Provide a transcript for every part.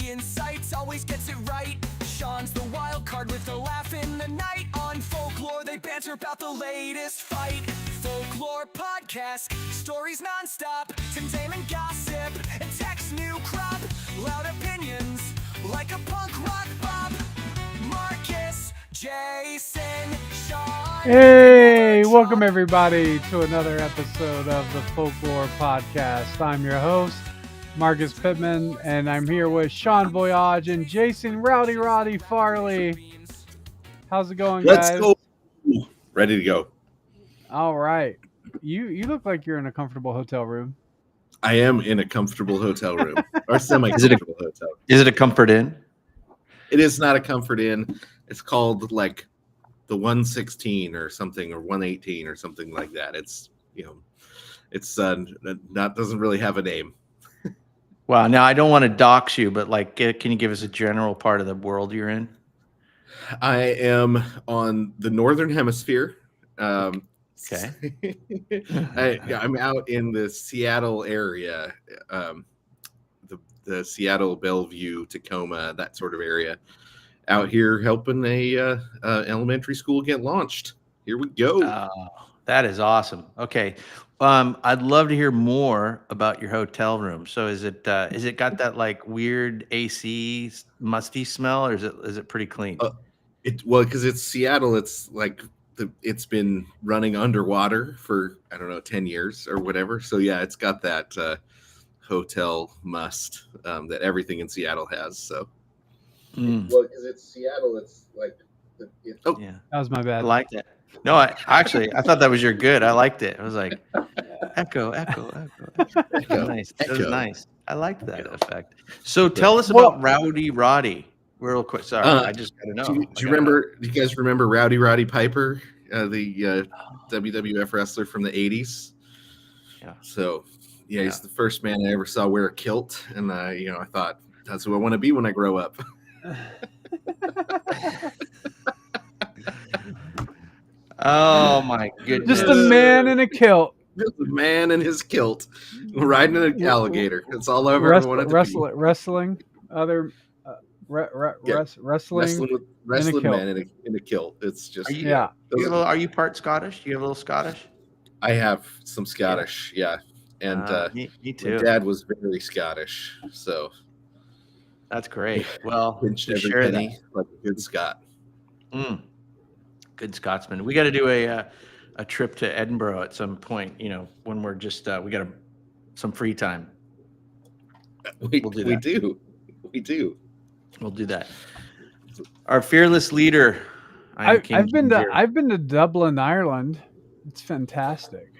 the insights, always gets it right. Sean's the wild card with a laugh in the night. On Folklore, they banter about the latest fight. Folklore podcast, stories non-stop, entertainment, gossip, and tech's new crop. Loud opinions, like a punk rock bop. Marcus, Jason, Sean. Hey, welcome everybody to another episode of the Folklore Podcast. I'm your host, Marcus Pittman, and I'm here with Sean Voyage and Jason Rowdy Roddy Farley. How's it going, guys? Let's go. Ready to go. All right. You look like you're in a comfortable hotel room. I am in a comfortable hotel room, or semi-comfortable hotel. Is it a Comfort Inn? It is not a Comfort Inn. It's called like the 116 or something, or 118 or something like that. It's it's not doesn't really have a name. Wow. Now I don't want to dox you, but can you give us a general part of the world you're in? I am on the northern hemisphere. Okay. I'm out in the Seattle area, the Seattle, Bellevue, Tacoma, that sort of area. Out here helping a elementary school get launched. Here we go. That is awesome. Okay. I'd love to hear more about your hotel room. So is it got that like weird AC musty smell, or is it pretty clean? Because it's Seattle, it's like it's been running underwater for 10 years or whatever. So yeah, it's got that hotel must that everything in Seattle has. So well, because it's Seattle, it's like Yeah, that was my bad. I liked it. No, I thought that was your good. I liked it. I was like, echo. Nice. That was nice. I liked that effect. So tell us about Rowdy Roddy real quick. Sorry, I just gotta know. Do you guys remember Rowdy Roddy Piper, the WWF wrestler from the 80s? Yeah. So yeah, he's the first man I ever saw wear a kilt, and I thought that's who I want to be when I grow up. Oh my goodness! Just a man in a kilt. Just a man in his kilt, riding an alligator. That's all I ever wanted to be. Wrestling, other wrestling man in a kilt. It's just Are you part Scottish? Do you have a little Scottish? I have some Scottish, yeah, and me too. My dad was very Scottish, so that's great. Well, pinched every share penny that. like a good Scot. Good Scotsman. We got to do a trip to Edinburgh at some point. When we're just we got some free time. We do. We'll do that. Our fearless leader. I've been to Dublin, Ireland. It's fantastic.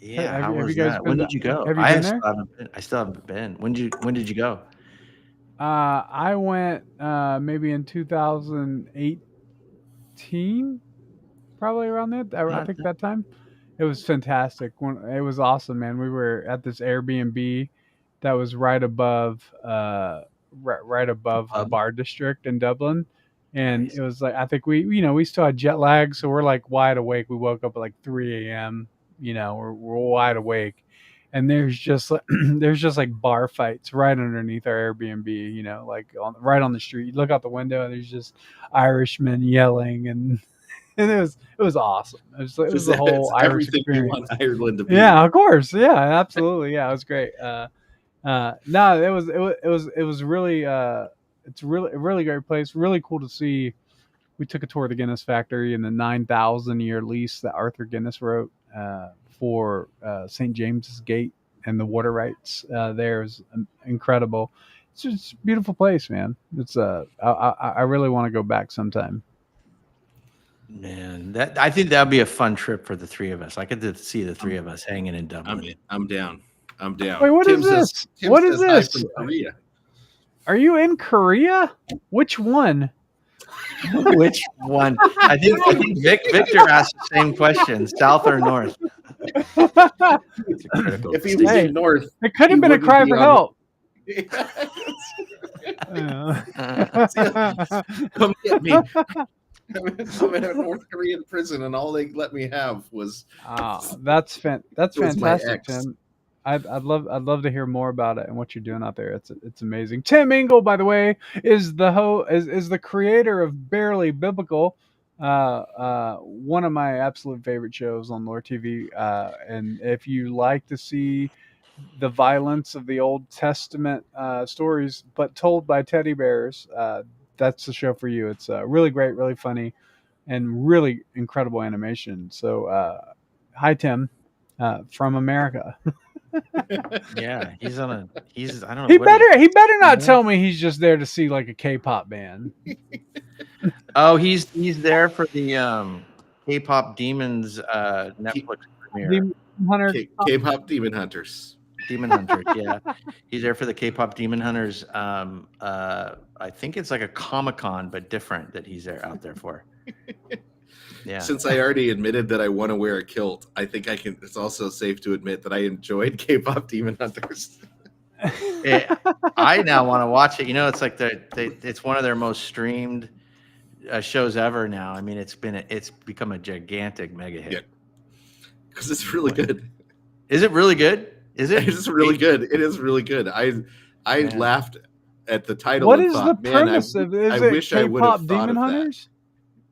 Yeah, have how you was guys that? been When to- did you go? have you been there? I still haven't been. When did you go? I went maybe in 2018, probably around that. I think that time. It was fantastic. It was awesome, man. We were at this Airbnb that was right above a bar district in Dublin, and Nice. it was like I think we still had jet lag, so we're like wide awake. We woke up at like 3 a.m. We're wide awake. And there's just like bar fights right underneath our Airbnb, like right on the street. You look out the window and there's just Irishmen yelling, and it was awesome. It was the whole Irish everything you experience. want Ireland to be. Yeah, of course. Yeah, absolutely. Yeah, it was great. No, it was really it's a really great place. Really cool to see. We took a tour of the Guinness factory and the 9,000-year lease that Arthur Guinness wrote for St. James's Gate and the water rights there is incredible. It's just a beautiful place, man. It's I really want to go back sometime. Man, I think that'd be a fun trip for the three of us. I could see the three of us hanging in Dublin. I'm down. Wait, what is this? What is this? From Korea. Are you in Korea? Which one? Which one? I think Victor asked the same question: South or North? If he was in North, it could have been a cry for help. Come get me. I'm in a North Korean prison, and all they let me have was. That's fantastic, ex. Tim. I'd love to hear more about it and what you're doing out there. It's amazing. Tim Ingle, by the way, is the creator of Barely Biblical, one of my absolute favorite shows on Lore TV. And if you like to see the violence of the Old Testament stories, but told by teddy bears, that's the show for you. It's really great, really funny, and really incredible animation. So, hi Tim, from America. Yeah, he's I don't know. He better not tell me he's just there to see like a K-pop band. Oh, he's there for the K-pop Demons Netflix premiere. Demon Hunter. K-pop Demon Hunters. Demon Hunters, yeah. He's there for the K-pop Demon Hunters. I think it's like a Comic-Con, but different that he's out there for. Yeah. Since I already admitted that I want to wear a kilt, I think I can. It's also safe to admit that I enjoyed K-pop Demon Hunters. I now want to watch it. You know, it's like it's one of their most streamed shows ever now. I mean, it's become a gigantic mega hit. Because it's really good. Is it really good? Is it? It's really good. It is really good. I laughed at the title. What is the premise of it? Is I it wish I would K-pop have thought Demon of Hunters?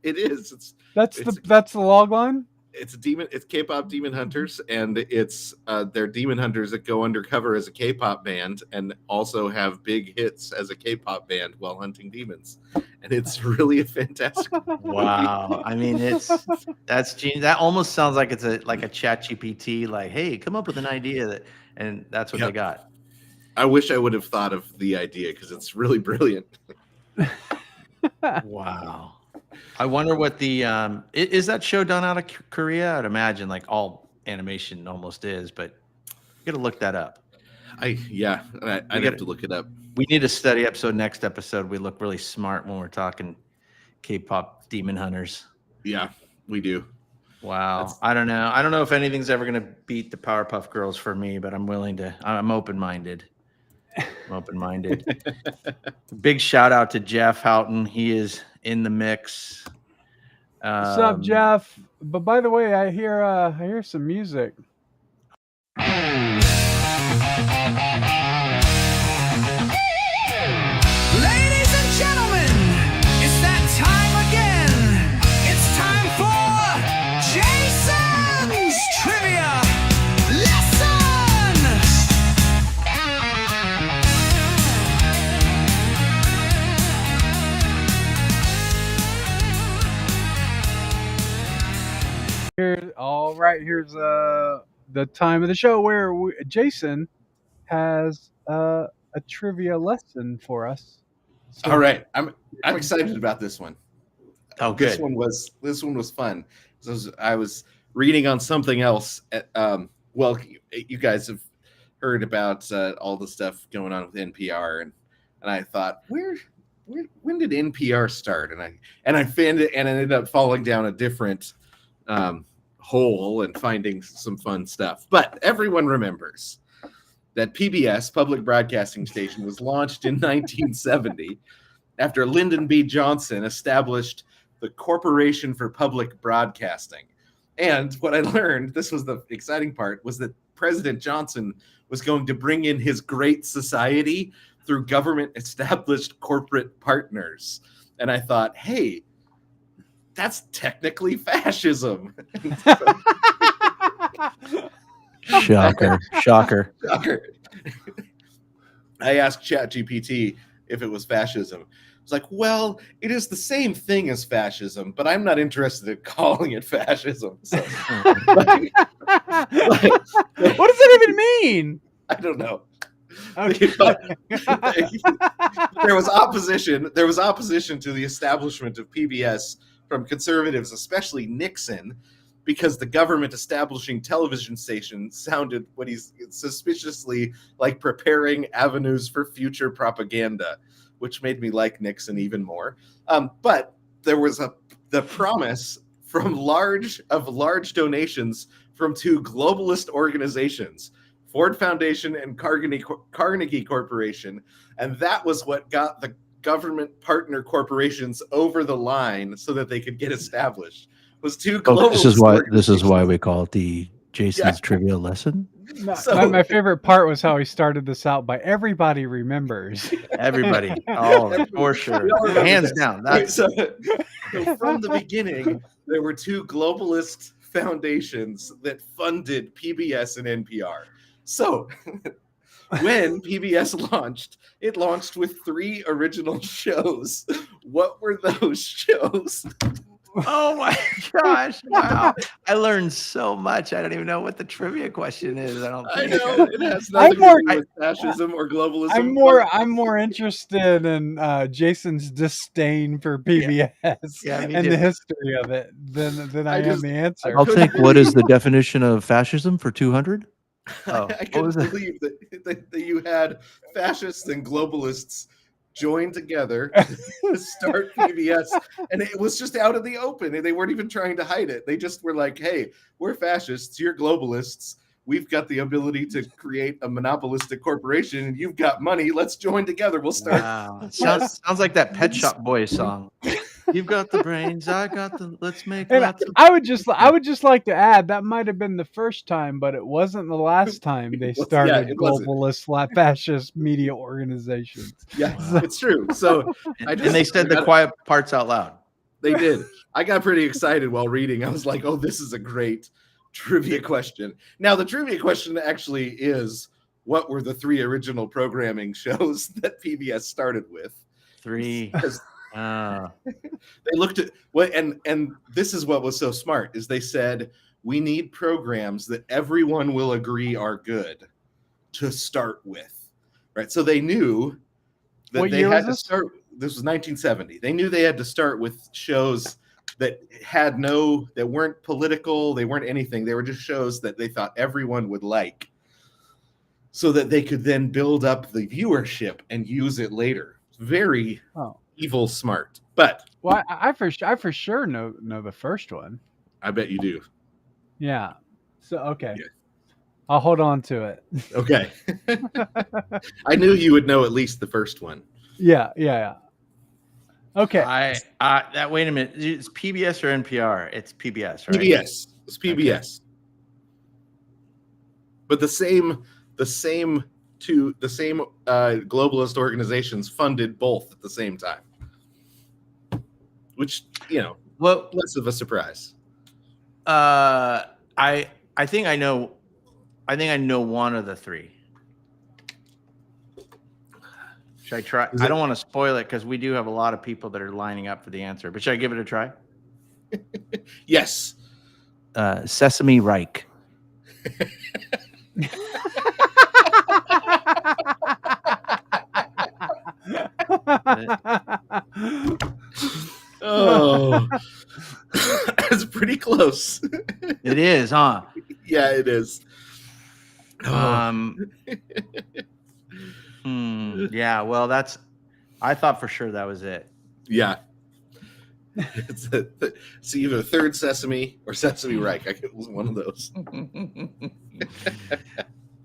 That. It is. That's the log line. It's K-pop Demon Hunters, and it's they're demon hunters that go undercover as a K-pop band and also have big hits as a K-pop band while hunting demons, and it's really a fantastic. Wow, I mean that's genius. That almost sounds like it's like a Chat GPT. Like, hey, come up with an idea and that's what they got. I wish I would have thought of the idea because it's really brilliant. Wow. I wonder what the is that show done out of Korea? I'd imagine like all animation almost is, but you got to look that up. I'd have to look it up. We need a study episode. Next episode, we look really smart when we're talking K-pop Demon Hunters. Yeah, we do. Wow. I don't know. I don't know if anything's ever going to beat the Powerpuff Girls for me, but I'm open-minded. Big shout out to Jeff Houghton. He is in the mix. What's up, Jeff? But by the way, I hear some music. Ladies and gentlemen, it's that time again. It's time for Jason's Trivia Lesson. Here's the time of the show where Jason has a trivia lesson for us. So, all right, I'm excited about this one. Oh, good. This one was fun. So I was reading on something else. Well, you guys have heard about all the stuff going on with NPR, and I thought, when did NPR start? And I found it, and I ended up falling down a different hole and finding some fun stuff. But everyone remembers that PBS, Public Broadcasting Station, was launched in 1970 after Lyndon B. Johnson established the Corporation for Public Broadcasting. And what I learned, this was the exciting part, was that President Johnson was going to bring in his Great Society through government-established corporate partners. And I thought, hey, that's technically fascism. Shocker. I asked ChatGPT if it was fascism. It's like, well, it is the same thing as fascism, but I'm not interested in calling it fascism. So, what does it even mean? I don't know. Okay. There was opposition. There was opposition to the establishment of PBS from conservatives, especially Nixon, because the government establishing television stations sounded what he's suspiciously like preparing avenues for future propaganda, which made me like Nixon even more. But there was the promise from large donations from two globalist organizations, Ford Foundation and Carnegie Corporation, and that was what got the government partner corporations over the line so that they could get established. Was two global. This is why we call it the Jason's Trivia Lesson. My favorite part was how he started this out by "Everybody remembers." Everybody, oh, for sure, We all remember hands this. down. Right, That's so from the beginning, there were two globalist foundations that funded PBS and NPR. So when PBS launched, it launched with 3 original shows. What were those shows? oh my gosh! Wow, I learned so much. I don't even know what the trivia question is. I don't I think. know it has I'm nothing more- to do with fascism or globalism. I'm more interested in Jason's disdain for PBS Yeah, me and too. the history of it than I am the answer. I'll take what is the definition of fascism for 200? Oh, I what was couldn't it? believe that you had fascists and globalists join together to start PBS, and it was just out in the open, and they weren't even trying to hide it. They just were like, "Hey, we're fascists. You're globalists. We've got the ability to create a monopolistic corporation, and you've got money. Let's join together. We'll start." Wow, it sounds like that Pet Shop Boys song. You've got the brains, I got the. Let's make And lots of. I would just like to add that might have been the first time, but it wasn't the last time they Yeah, started it wasn't. globalist fascist media organizations. Yeah, Wow. it's true. So And they said the got- quiet parts out loud. They did. I got pretty excited while reading. I was like, "Oh, this is a great trivia question." Now, the trivia question actually is, what were the 3 original programming shows that PBS started with? 3. Because they looked at what, and this is what was so smart, is they said, we need programs that everyone will agree are good to start with, right? So they knew that What they year had was to this? start. This was 1970. They knew they had to start with shows that that weren't political, they weren't anything. They were just shows that they thought everyone would like, so that they could then build up the viewership and use it later. Very evil smart. But Well, I for sure know the first one. I bet you do. Yeah. So okay. Yeah. I'll hold on to it. Okay. I knew you would know at least the first one. Yeah. Okay. That wait a minute. It's PBS or NPR? It's PBS, right? PBS. It's PBS. Okay. But the same globalist organizations funded both at the same time. Which, Well, less of a surprise. I think I know one of the 3. Should I try? I don't want to spoil it because we do have a lot of people that are lining up for the answer. But should I give it a try? Yes. Sesame Reich. Oh, it's pretty close. It is, huh? Yeah, it is. Yeah. Well, I thought for sure that was it. Yeah. It's either Third Sesame or Sesame Reich. It was one of those.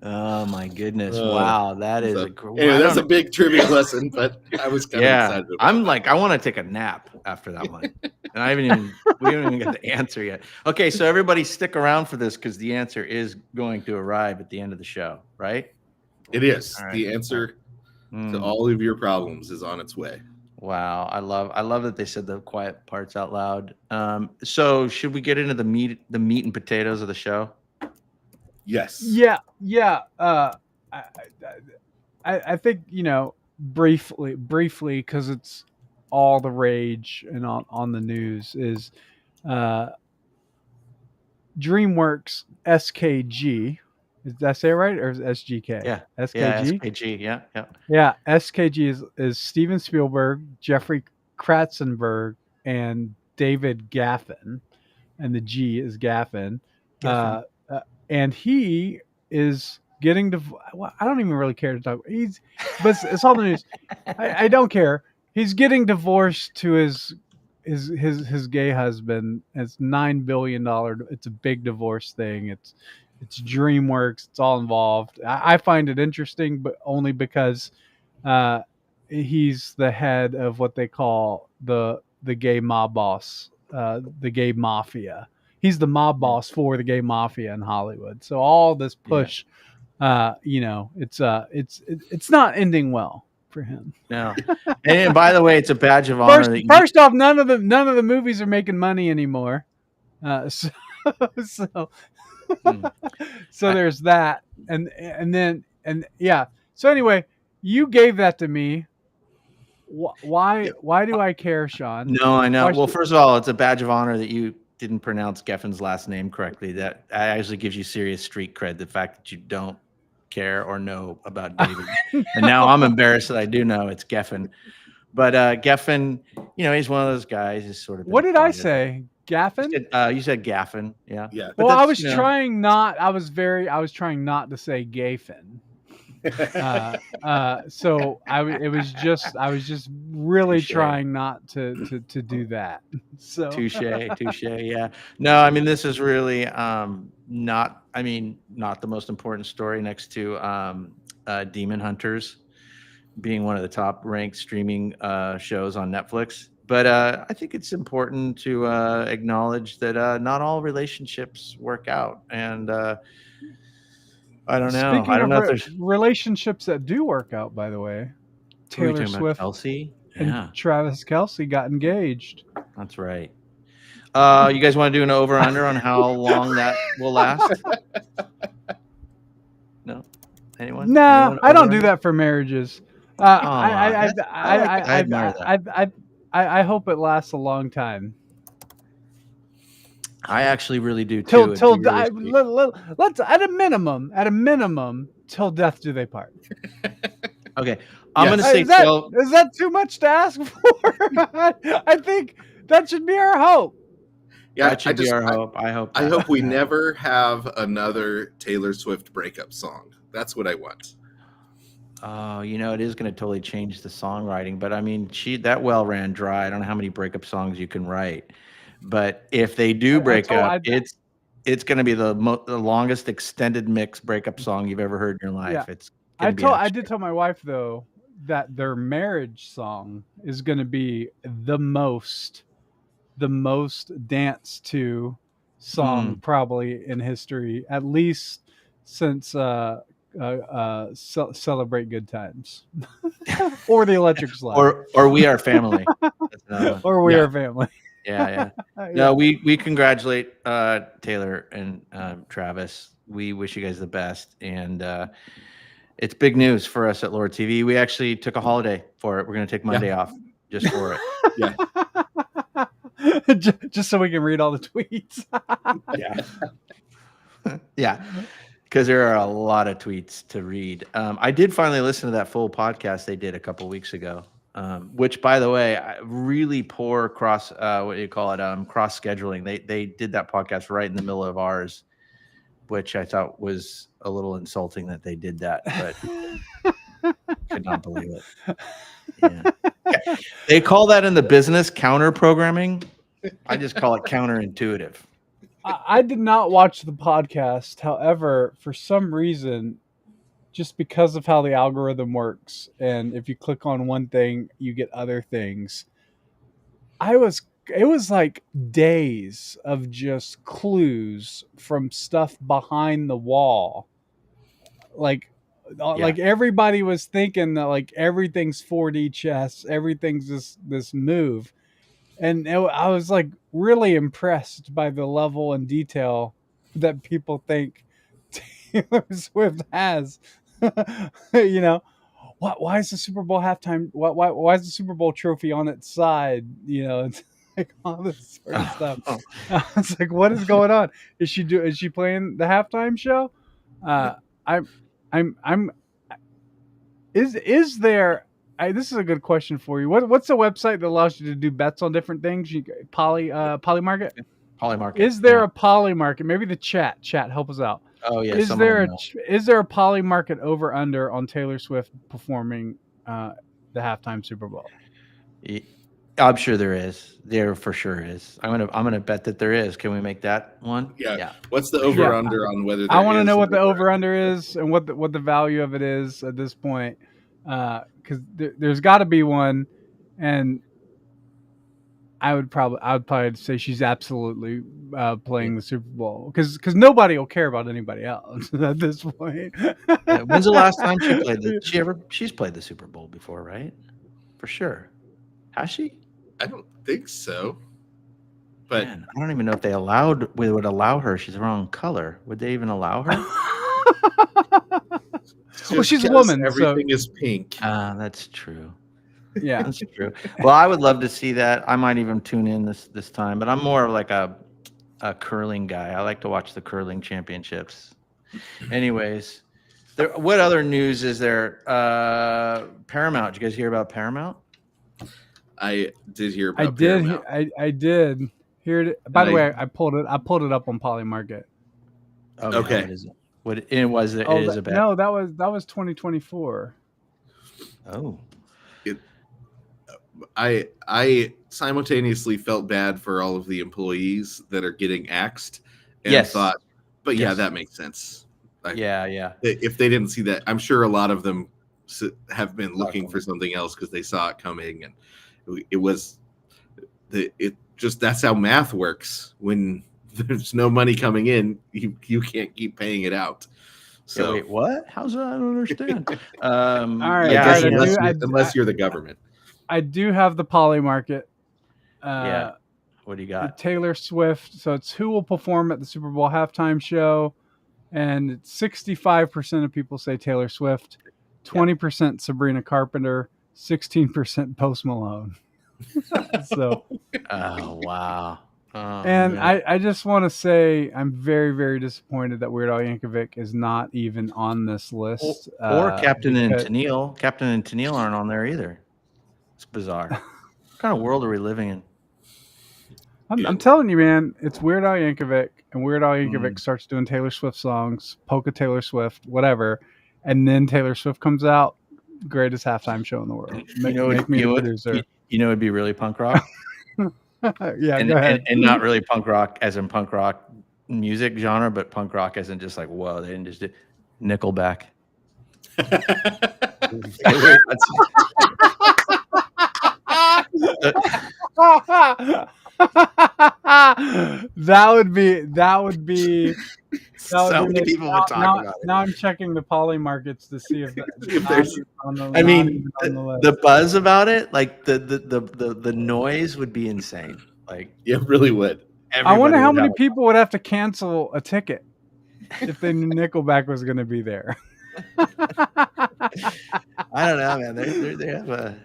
Oh my goodness! Wow, that is that's a big trivia lesson, but I was kind of excited about I'm like, I want to take a nap after that one, and we haven't even got the answer yet. Okay, so everybody stick around for this because the answer is going to arrive at the end of the show, right? It is. All right. The answer to all of your problems is on its way. Wow, I love that they said the quiet parts out loud. So should we get into the meat and potatoes of the show? Yes. Yeah. I think briefly because it's all the rage and on the news is DreamWorks SKG. Did I say it right, or is it SGK? Yeah. SKG. Yeah, SKG. Yeah. Yeah, SKG is Steven Spielberg, Jeffrey Katzenberg, and David Gaffin, and the G is Gaffin. And he is getting I don't even really care to talk. But it's all the news. I don't care. He's getting divorced to his gay husband. It's $9 billion. It's a big divorce thing. It's DreamWorks. It's all involved. I find it interesting, but only because he's the head of what they call the gay mob boss, the gay mafia. he's the mob boss for the gay mafia in Hollywood. So all this push, it's not ending well for him. No. And by the way, it's a badge of honor that First off, none of the movies are making money anymore. So there's that, and yeah. So anyway, you gave that to me. Why do I care, Sean? No, I know. Well, first of all, it's a badge of honor that you didn't pronounce Geffen's last name correctly. That actually gives you serious street cred. The fact that you don't care or know about David, and now I'm embarrassed that I do know it's Geffen. But Geffen, he's one of those guys. He's sort of. What did I say? Gaffen? You said Gaffen. Yeah. Yeah. Well, I was trying not. I was trying not to say Gaffen. So I was just really trying not to do that. So touche. Yeah. No, I mean, this is really not the most important story next to Demon Hunters being one of the top ranked streaming shows on Netflix. But I think it's important to acknowledge that not all relationships work out, and I don't know. Speaking I don't know if there's relationships that do work out. By the way, Taylor Swift and Travis Kelce got engaged. That's right. You guys want to do an over under on how long that will last? No. Anyone? No, I don't do that for marriages. I admire that. I hope it lasts a long time. I actually really do too. Let's at a minimum till death do they part. Okay, I'm going to say is that too much to ask for? I think that should be our hope. Yeah, that should be our hope. I hope we never have another Taylor Swift breakup song. That's what I want. Oh, it is going to totally change the songwriting. But I mean, that well ran dry. I don't know how many breakup songs you can write. But if they do break up, it's going to be the longest extended mix breakup song you've ever heard in your life. Yeah. It's. I did tell my wife though that their marriage song is going to be the most danced to song probably in history, at least since Celebrate Good Times or the Electric Slide or We Are Family or We Are Family. Yeah. No, we congratulate Taylor and Travis. We wish you guys the best, and it's big news for us at Lord TV. We actually took a holiday for it. We're going to take Monday off just for it. Yeah. just so we can read all the tweets. Yeah, because there are a lot of tweets to read. I did finally listen to that full podcast they did a couple weeks ago, which, by the way, really poor cross scheduling. They did that podcast right in the middle of ours, which I thought was a little insulting that they did that, but could not believe it. Yeah. They call that in the business counter programming. I just call it counterintuitive. I did not watch the podcast. However, for some reason, just because of how the algorithm works, and if you click on one thing, you get other things. It was like days of just clues from stuff behind the wall. Like everybody was thinking that like everything's 4D chess, everything's this move. And I was like really impressed by the level and detail that people think Taylor Swift has. Why is the Super Bowl halftime? Why is the Super Bowl trophy on its side? It's like all this sort of stuff. I was like, what is going on? Is she playing the halftime show? Is there? This is a good question for you. What's the website that allows you to do bets on different things? Polymarket. Polymarket. Is there a Polymarket? Maybe the chat help us out. Oh yeah. Is there a Polymarket over under on Taylor Swift performing the halftime Super Bowl? I'm sure there is. There for sure is. I'm gonna bet that there is. Can we make that one? Yeah. What's the over under on whether? I want to know what the over under is and what the value of it is at this point. Because there's got to be one, and I would probably say she's absolutely playing the Super Bowl because nobody will care about anybody else at this point. When's the last time she played she's played the Super Bowl before, right? For sure. Has she? I don't think so. But Man, I don't even know if they would allow her. She's the wrong color. Would they even allow her? Well, she's a because woman, everything is pink. That's true. yeah. That's true. Well, I would love to see that. I might even tune in this time, but I'm more of like a curling guy. I like to watch the curling championships. Anyways, what other news is there? Paramount. Did you guys hear about Paramount? I did hear about Paramount. I did hear it. By the way, I pulled it up on Polymarket. Oh, okay. Yeah, what is it? Oh, it is about? No, that was 2024. Oh. I simultaneously felt bad for all of the employees that are getting axed and Yes. thought, but yeah, Yes. that makes sense. Yeah. If they didn't see that, I'm sure a lot of them have been looking for something else because they saw it coming, and that's how math works. When there's no money coming in, you can't keep paying it out. So wait, what? How's that? I don't understand. All right, I guess yeah, unless you're the government. I do have the Polymarket. Yeah. What do you got? Taylor Swift. So it's who will perform at the Super Bowl halftime show, and 65% of people say Taylor Swift, 20% Sabrina Carpenter, 16% Post Malone. So. Oh wow. And I just want to say I'm very, very disappointed that Weird Al Yankovic is not even on this list. Or Captain and Tennille. Captain and Tennille aren't on there either. It's bizarre. What kind of world are we living in? I'm telling you, man, it's Weird Al Yankovic, and Weird Al Yankovic starts doing Taylor Swift songs, polka Taylor Swift, whatever, and then Taylor Swift comes out, greatest halftime show in the world. Make me the producer. It'd be really punk rock. Yeah, and, go ahead. And not really punk rock as in punk rock music genre, but punk rock as in just like, whoa, they didn't just do Nickelback. that would be so many people would talk about it. Now I'm checking the Polymarkets to see if there's the buzz about it, like the noise would be insane. Like it really would. I wonder how many people would have to cancel a ticket if they knew Nickelback was going to be there. I don't know, man. They have a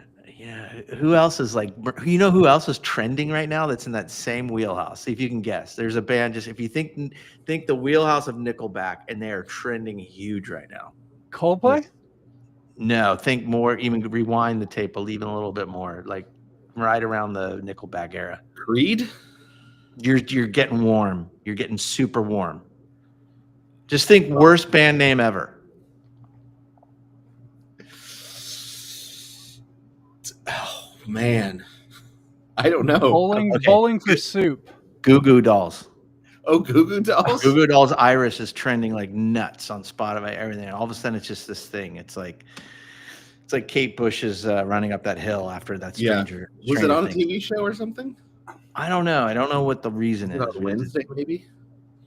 Who else is like? Who else is trending right now? That's in that same wheelhouse. See if you can guess. There's a band. Just if you think the wheelhouse of Nickelback, and they are trending huge right now. Coldplay? No, think more. Even rewind the tape even a little bit more, like right around the Nickelback era. Creed? You're getting warm. You're getting super warm. Just think worst band name ever. Oh man, I don't know. Bowling for Soup. Goo Goo Dolls. Oh, Goo Goo Dolls. Goo Goo Dolls Iris is trending like nuts on Spotify. Everything. All of a sudden, it's just this thing. It's like Kate Bush is running up that hill after that stranger. Yeah. Was it on a TV show or something? I don't know. I don't know what the reason is. Wednesday, maybe.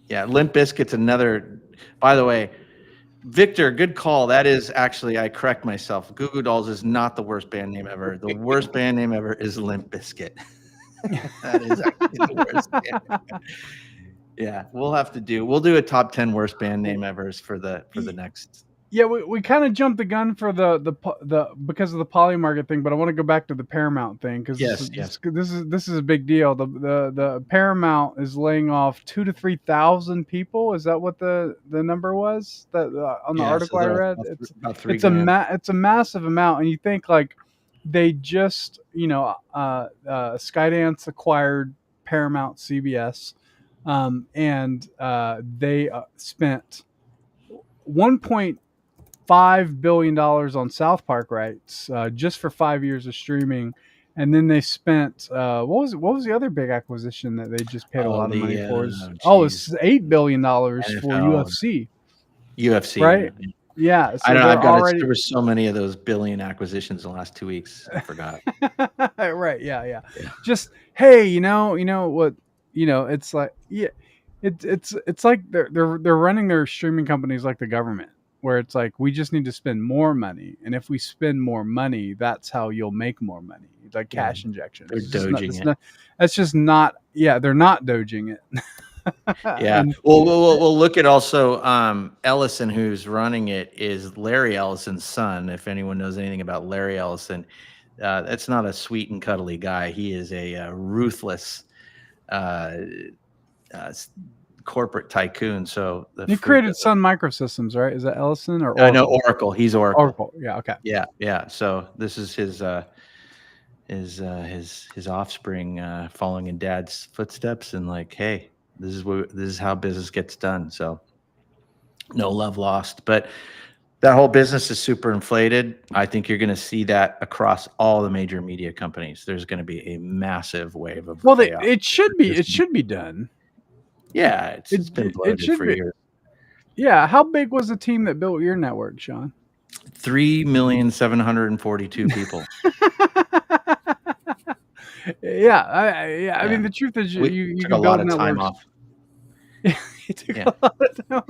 Yeah, Limp Bizkit's another. By the way, Victor, good call. That is actually, I correct myself. Goo Goo Dolls is not the worst band name ever. The worst band name ever is Limp Bizkit. That is actually the worst band. Yeah, we'll do a top 10 worst band name evers for the next. Yeah, we kind of jumped the gun for the because of the Polymarket thing, but I want to go back to the Paramount thing because this is a big deal. The Paramount is laying off 2,000 to 3,000 people. Is that what the number was that on the article I read? It's a massive amount, and you think like they just Skydance acquired Paramount CBS, and they spent $1.5 billion on South Park rights just for 5 years of streaming, and then they spent what was the other big acquisition that they just paid a lot of money for? It's $8 billion for UFC. UFC, right? Yeah, so I know. they're already There were so many of those billion acquisitions in the last 2 weeks. I forgot. right. Yeah. Yeah. Just hey, what? It's like it's like they're running their streaming companies like the government, where it's like we just need to spend more money, and if we spend more money, that's how you'll make more money, like Yeah. cash injections. They're It's just not, doging it's it. not. That's just not. Yeah, they're not doging it. Yeah. And We'll look at also Ellison, who's running it, is Larry Ellison's son. If anyone knows anything about Larry Ellison, that's not a sweet and cuddly guy. He is a ruthless uh, corporate tycoon. So he created Sun Microsystems, right? Is that Ellison or I know Oracle? Oracle. He's Oracle. Oracle. Yeah. Okay. Yeah. So this is his offspring following in dad's footsteps, and like, hey, this is how business gets done. So no love lost, but that whole business is super inflated. I think you're going to see that across all the major media companies. There's going to be a massive wave of Well, chaos. it should be done. Yeah, it's been bloated should for be. years. Yeah. How big was the team that built your network, Sean? 3,742 people. Yeah. I mean, the truth is, We you took can a build lot of time networks. off. You took Yeah. a lot of time.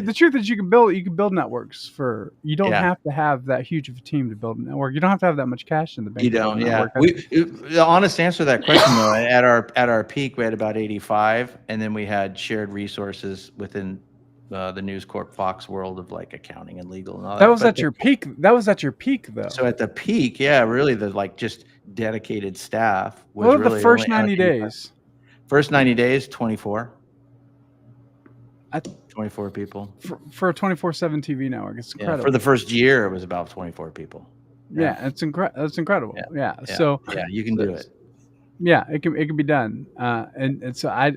The truth is, you can build networks for. You don't Yeah. have to have that huge of a team to build a network. You don't have to have that much cash in the bank. You to build don't, a yeah. network. The honest answer to that question, though, at our peak, we had about 85, and then we had shared resources within the News Corp Fox world of like accounting and legal and all that. That was at your peak. That was at your peak, though. So at the peak, yeah, really the like just dedicated staff was What were really the first only 90 days? First 90 days, 24. I- 24 people. For a 24/7 TV network, it's Yeah, incredible. for the first year, it was about 24 people. Yeah, it's incredible. Yeah. So yeah, you can do it. yeah, it can be done. And so I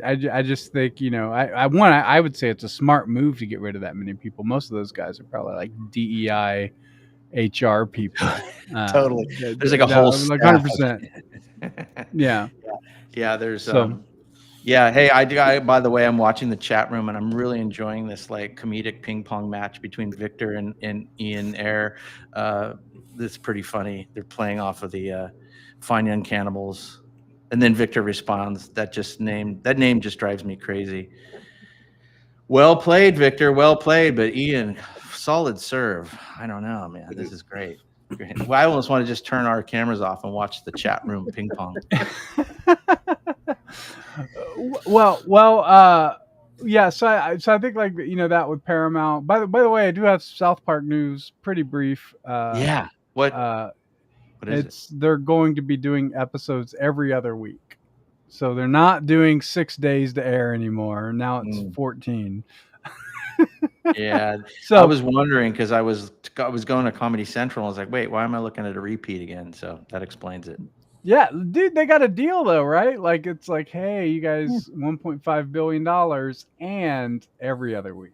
just think, I would say it's a smart move to get rid of that many people. Most of those guys are probably like DEI, HR people. Totally. There's like a whole like staff. 100%. Yeah. Yeah, there's So- yeah, hey, I by the way, I'm watching the chat room and I'm really enjoying this like comedic ping pong match between Victor and Ian Air. That's pretty funny. They're playing off of the Fine Young Cannibals. And then Victor responds, that name just drives me crazy. Well played, Victor. Well played, but Ian, solid serve. I don't know, man. This is great. Well, I almost want to just turn our cameras off and watch the chat room ping pong. Yeah. So I think like that with Paramount. By the way, I do have South Park news. Pretty brief. Yeah. What is it? They're going to be doing episodes every other week. So they're not doing 6 days to air anymore. Now it's 14. Yeah. So I was wondering because I was going to Comedy Central. I was like, wait, why am I looking at a repeat again? So that explains it. yeah, dude, they got a deal though, right? Like it's like, hey, you guys, $1.5 billion and every other week.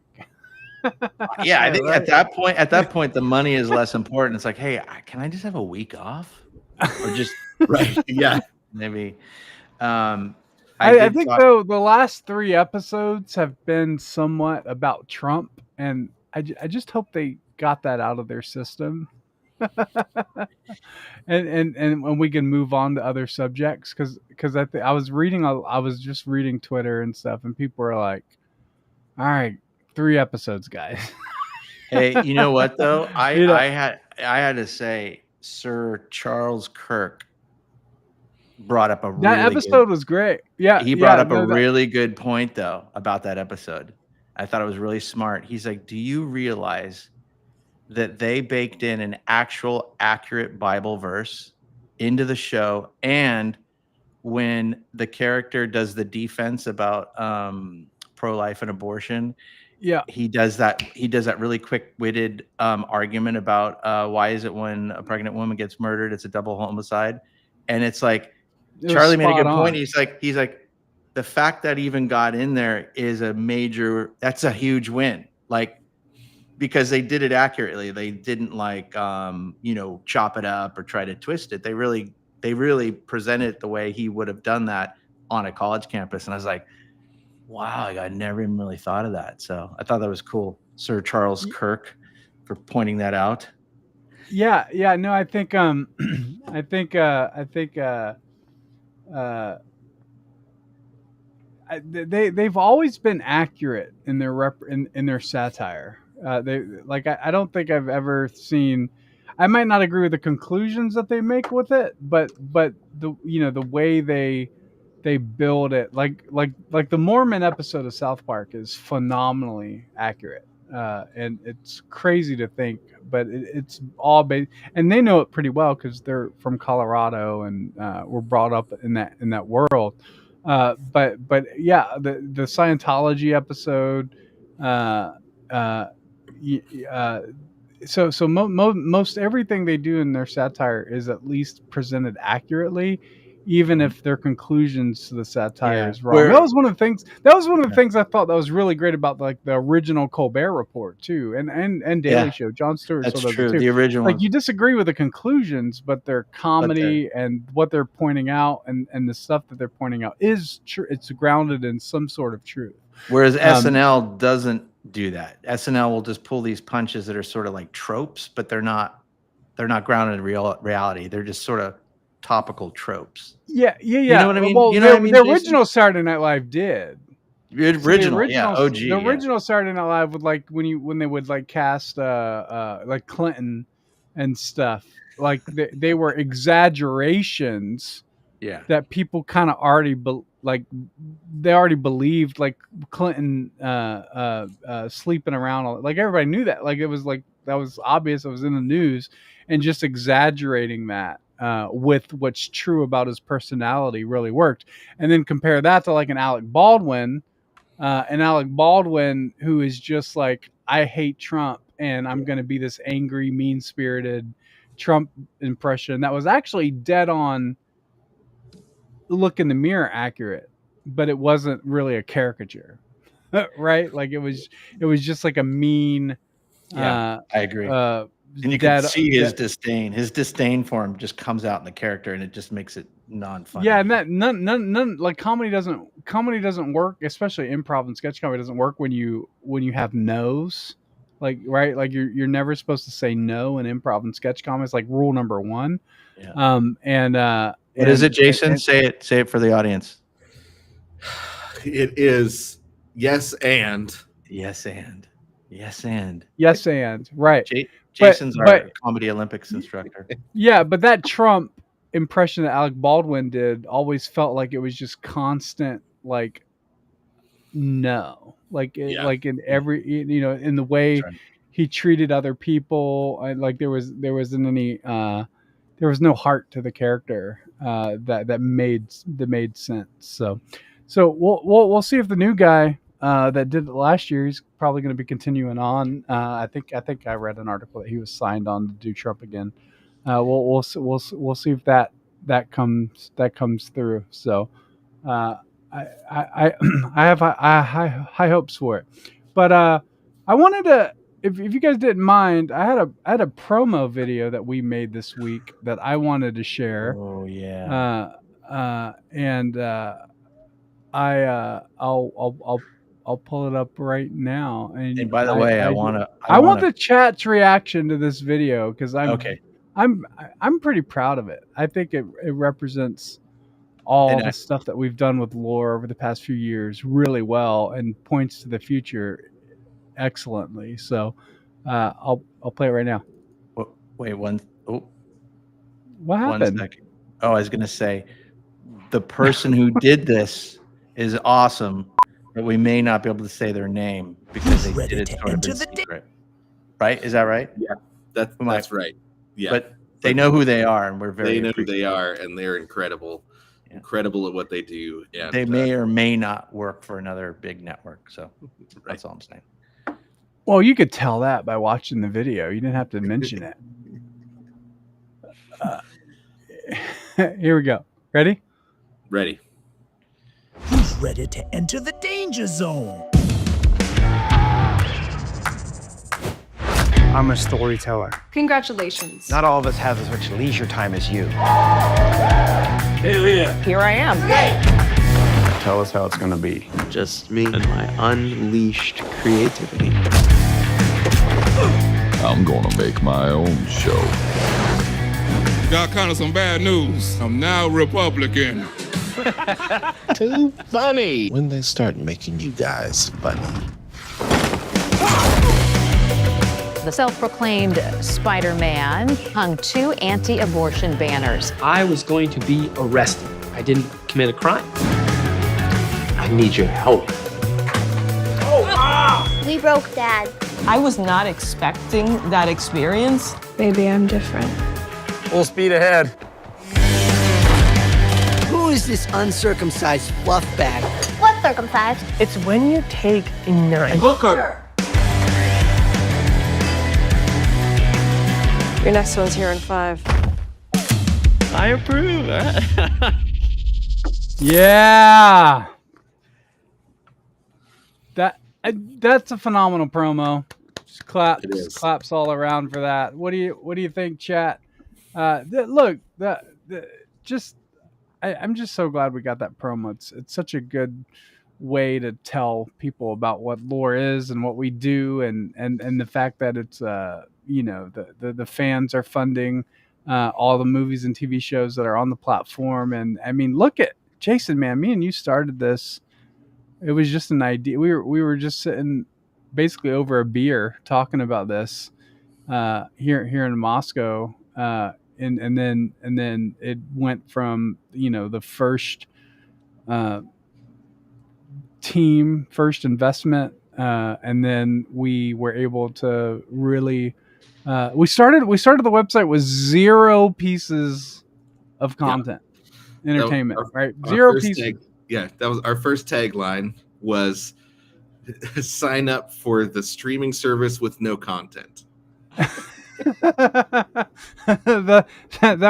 Yeah, I think Right. at that point, the money is less important. It's like, hey, can I just have a week off, or just Right. Yeah. maybe? I think though the last 3 episodes have been somewhat about Trump, and I just hope they got that out of their system. and when we can move on to other subjects, because I was just reading Twitter and stuff, and people were like, all right, 3 episodes, guys. Hey, you know what though? I had to say, Sir Charles Kirk brought up That episode was great. Yeah, he brought up a really good point though about that episode. I thought it was really smart. He's like, do you realize that they baked in an actual accurate Bible verse into the show? And when the character does the defense about pro-life and abortion, yeah, he does that really quick-witted argument about why is it when a pregnant woman gets murdered, it's a double homicide. And it's like, Charlie made a good point. He's like, the fact that even got in there is that's a huge win. Like, because they did it accurately. They didn't like, chop it up or try to twist it. They really presented it the way he would have done that on a college campus. And I was like, wow, I never even really thought of that. So I thought that was cool. Sir Charles Kirk, for pointing that out. Yeah, no, I think they've always been accurate in their in their satire. They like I don't think I've ever seen. I might not agree with the conclusions that they make with it, but the the way they build it, like the Mormon episode of South Park is phenomenally accurate, and it's crazy to think, but it's all based, and they know it pretty well because they're from Colorado and were brought up in that world. But yeah, the Scientology episode, uh, uh, y- uh, most everything they do in their satire is at least presented accurately, even if their conclusions to the satire Yeah. is wrong. That was one of the things. That was one of the things I thought that was really great about like the original Colbert Report too, and Daily Yeah, Show. Jon Stewart that's still does it true. too. The original Like ones. you disagree with the conclusions, but their comedy and what they're pointing out and the stuff that they're pointing out is true. It's grounded in some sort of truth. Whereas SNL doesn't do that. SNL will just pull these punches that are sort of like tropes, but they're not grounded in reality. They're just sort of topical tropes. Yeah. You know what I mean? Well, You know what I mean, the Jason? original Saturday Night Live did. The original, yeah, OG. The original Saturday Night Live would like when they would like cast like Clinton and stuff. Like they were exaggerations. Yeah. That people kind of already they already believed, like Clinton sleeping around, like everybody knew that, like it was like that was obvious, it was in the news, and just exaggerating that with what's true about his personality really worked. And then compare that to like an Alec Baldwin who is just like, I hate Trump and I'm going to be this angry, mean-spirited Trump impression that was actually dead on look in the mirror accurate, but it wasn't really a caricature. Right? Like it was just like a mean I agree. And you can see his disdain. His disdain for him just comes out in the character, and it just makes it non-funny. Yeah, and that none like comedy doesn't work, especially improv and sketch comedy doesn't work when you have no's. Like, right? Like you're never supposed to say no in improv and sketch comedy. It's like rule number 1. Yeah. What is it, Jason? Say it for the audience. It is yes and. Yes and. Right. Jason's our comedy Olympics instructor. Yeah, but that Trump impression that Alec Baldwin did always felt like it was just constant, like no, like like in every in the way he treated other people, and like there wasn't any there was no heart to the character that made sense. So we'll see if the new guy that did it last year, he's probably going to be continuing on. I think I read an article that he was signed on to do Trump again. We'll see if that comes through. So I have high hopes for it. But I wanted to, if you guys didn't mind, I had a promo video that we made this week that I wanted to share. Oh yeah. I'll pull it up right now. And by the way, I want the chat's reaction to this video because I'm pretty proud of it. I think it represents all the stuff that we've done with lore over the past few years really well and points to the future excellently. So I'll play it right now. Wait, what happened? 1 second. Oh, I was going to say the person who did this is awesome, but we may not be able to say their name because they did it sort of in secret. Right? Is that right? Yeah, that's right. Yeah, but they know who they are, and we're they know who they are, and they're incredible. Yeah. Incredible at what they do. And they may or may not work for another big network. So that's all I'm saying. Well, you could tell that by watching the video. You didn't have to mention it. Here we go. Ready? Ready. Who's ready to enter the danger zone? I'm a storyteller. Congratulations. Not all of us have as much leisure time as you. Here I am. Tell us how it's going to be. Just me and my unleashed creativity. I'm gonna make my own show. Got kind of some bad news. I'm now Republican. Too funny. When they start making you guys funny. The self-proclaimed Spider-Man hung 2 anti-abortion banners. I was going to be arrested. I didn't commit a crime. I need your help. We broke Dad. I was not expecting that experience. Maybe I'm different. Full speed ahead. Who is this uncircumcised fluff bag? What's circumcised? It's when you take a knife. Booker. Your next one's here in 5. I approve. Yeah. That's a phenomenal promo. Just claps all around for that. What do you think, chat? I'm just so glad we got that promo. It's such a good way to tell people about what lore is and what we do, and the fact that it's the fans are funding all the movies and TV shows that are on the platform. And I mean, look at Jason, man. Me and you started this. It was just an idea. We were just sitting basically over a beer talking about this here in Moscow, and then it went from the first team, first investment, and then we were able to really we started the website with 0 pieces of content, entertainment, right? 0 pieces. That was our first tagline was sign up for the streaming service with no content. that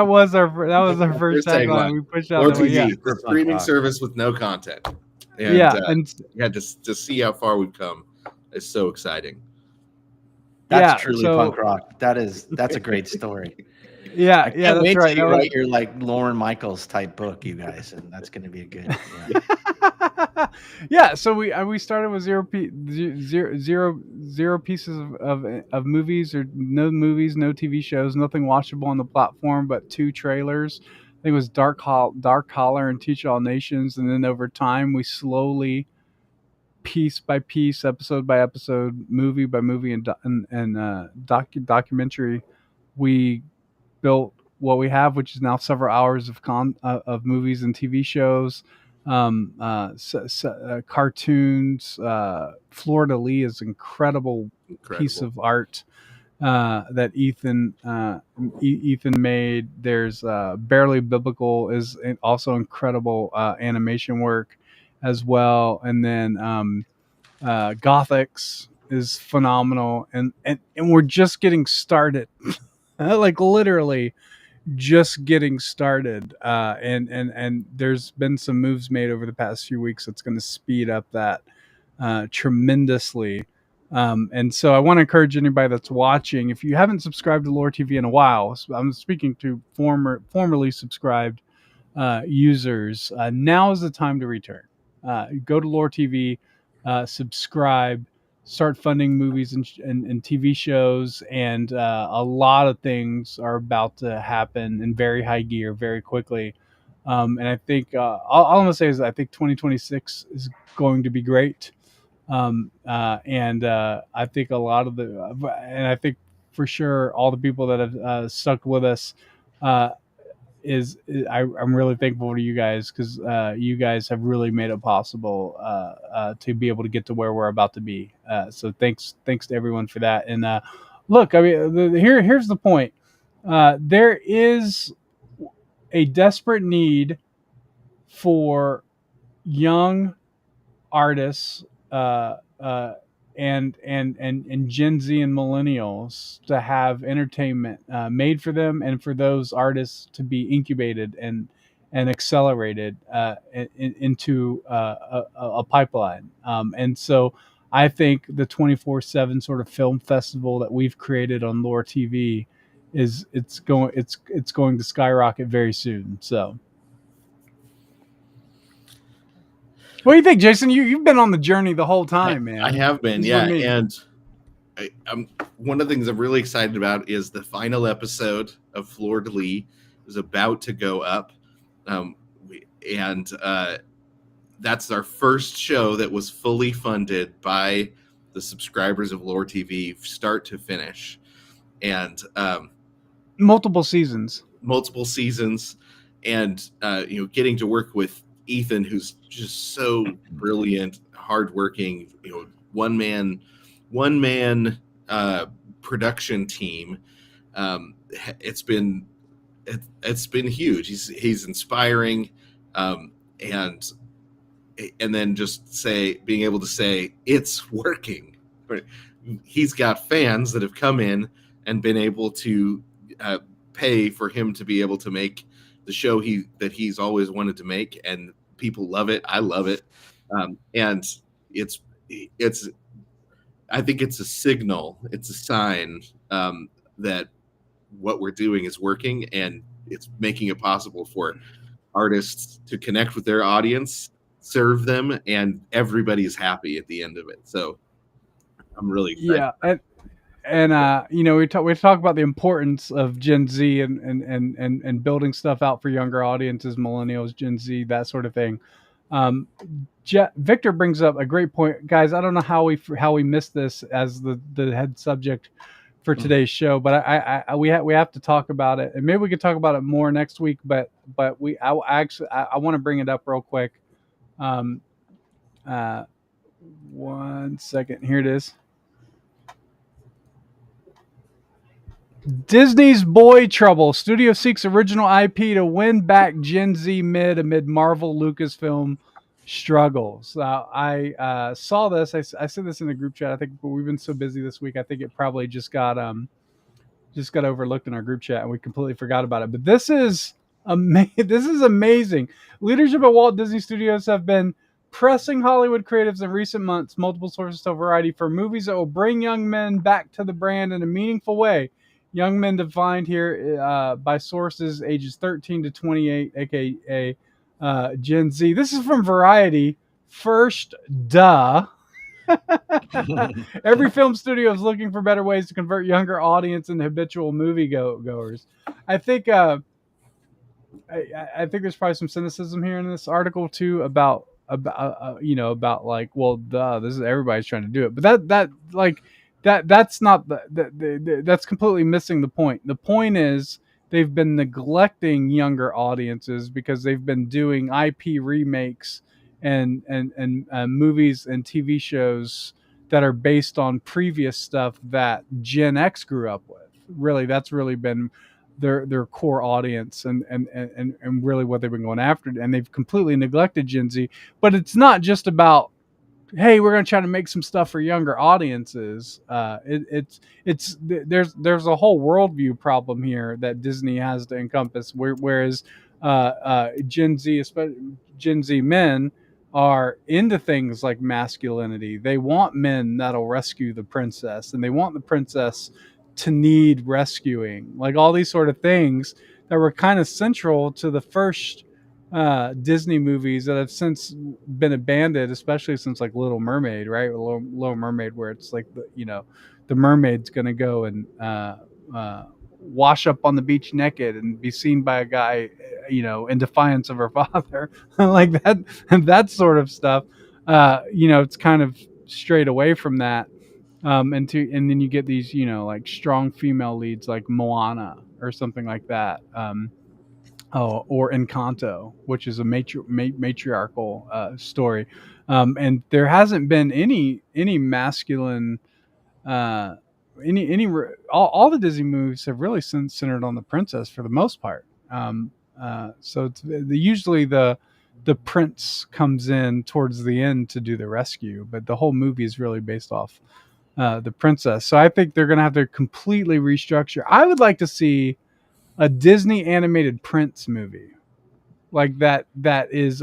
was our first tagline. We pushed out the streaming service with no content. And, and to see how far we've come is so exciting. That's truly punk rock. That's a great story. Yeah, that's wait right. You write your Lauren Michaels type book, you guys, and that's going to be a good. Yeah. So we started with zero pieces of movies, or no movies, no TV shows, nothing watchable on the platform, but 2 trailers. I think it was Dark Collar and Teach All Nations, and then over time we slowly, piece by piece, episode by episode, movie by movie, and documentary, we built what we have, which is now several hours of movies and TV shows, cartoons. Florida Lee is incredible piece of art that Ethan made. There's Barely Biblical is also incredible animation work as well, and then Gothics is phenomenal, and we're just getting started. Like literally just getting started, and there's been some moves made over the past few weeks that's going to speed up that tremendously. And so I want to encourage anybody that's watching, if you haven't subscribed to Lore TV in a while, I'm speaking to formerly subscribed users, now is the time to return. Go to Lore TV, subscribe, start funding movies and TV shows, and a lot of things are about to happen in very high gear very quickly. And I think all I'm gonna say is I think 2026 is going to be great. And I think a lot of and I think for sure all the people that have stuck with us, I'm really thankful to you guys, because you guys have really made it possible to be able to get to where we're about to be. So thanks to everyone for that. And look, I mean, here's the point. There is a desperate need for young artists and Gen Z and millennials to have entertainment made for them, and for those artists to be incubated and accelerated into a pipeline. And so I think the 24/7 sort of film festival that we've created on Lore TV it's going to skyrocket very soon. So what do you think, Jason? You've been on the journey the whole time, man. I have been, yeah. And one of the things I'm really excited about is the final episode of Fleur de Lis is about to go up, and that's our first show that was fully funded by the subscribers of Lore TV, start to finish, and multiple seasons, and getting to work with Ethan, who's just so brilliant, hardworking, one man production team. It's been huge. He's inspiring, and then just being able to say it's working. He's got fans that have come in and been able to pay for him to be able to make the show that he's always wanted to make, and people love it. I love it, and it's. I think it's a signal. It's a sign that what we're doing is working, and it's making it possible for artists to connect with their audience, serve them, and everybody is happy at the end of it. So I'm really excited. Yeah, and we talk about the importance of Gen Z and building stuff out for younger audiences, millennials, Gen Z, that sort of thing. Victor brings up a great point, guys. I don't know how we missed this as the head subject for today's show, but we have to talk about it, and maybe we could talk about it more next week. But I want to bring it up real quick. 1 second. Here it is. Disney's Boy Trouble. Studio seeks original IP to win back Gen Z amid Marvel Lucasfilm struggles. I saw this. I said this in the group chat. I think, but we've been so busy this week. I think it probably just got overlooked in our group chat, and we completely forgot about it. But this is This is amazing. Leadership at Walt Disney Studios have been pressing Hollywood creatives in recent months. Multiple sources tell Variety for movies that will bring young men back to the brand in a meaningful way. Young men defined here by sources ages 13 to 28, aka Gen Z. This is from Variety. First, duh. Every film studio is looking for better ways to convert younger audience into habitual movie goers. I think I think there's probably some cynicism here in this article too about like, well, duh, this is everybody's trying to do it, but that's not that's completely missing the point. The point is they've been neglecting younger audiences because they've been doing IP remakes and movies and TV shows that are based on previous stuff that Gen X grew up with. Really, that's really been their core audience and really what they've been going after. And they've completely neglected Gen Z. But it's not just about, hey, we're going to try to make some stuff for younger audiences. There's a whole worldview problem here that Disney has to encompass. Whereas Gen Z, especially Gen Z men, are into things like masculinity. They want men that'll rescue the princess, and they want the princess to need rescuing. Like all these sort of things that were kind of central to the first Disney movies that have since been abandoned, especially since like Little Mermaid, right? Little Mermaid, where it's like the mermaid's gonna go and wash up on the beach naked and be seen by a guy, in defiance of her father, like that, and that sort of stuff. It's kind of strayed away from that, and then you get these, like strong female leads like Moana or something like that. Or Encanto, which is a matriarchal story, and there hasn't been any masculine. All the Disney movies have really centered on the princess for the most part. So it's usually the prince comes in towards the end to do the rescue, but the whole movie is really based off the princess. So I think they're going to have to completely restructure. I would like to see a Disney animated Prince movie like that is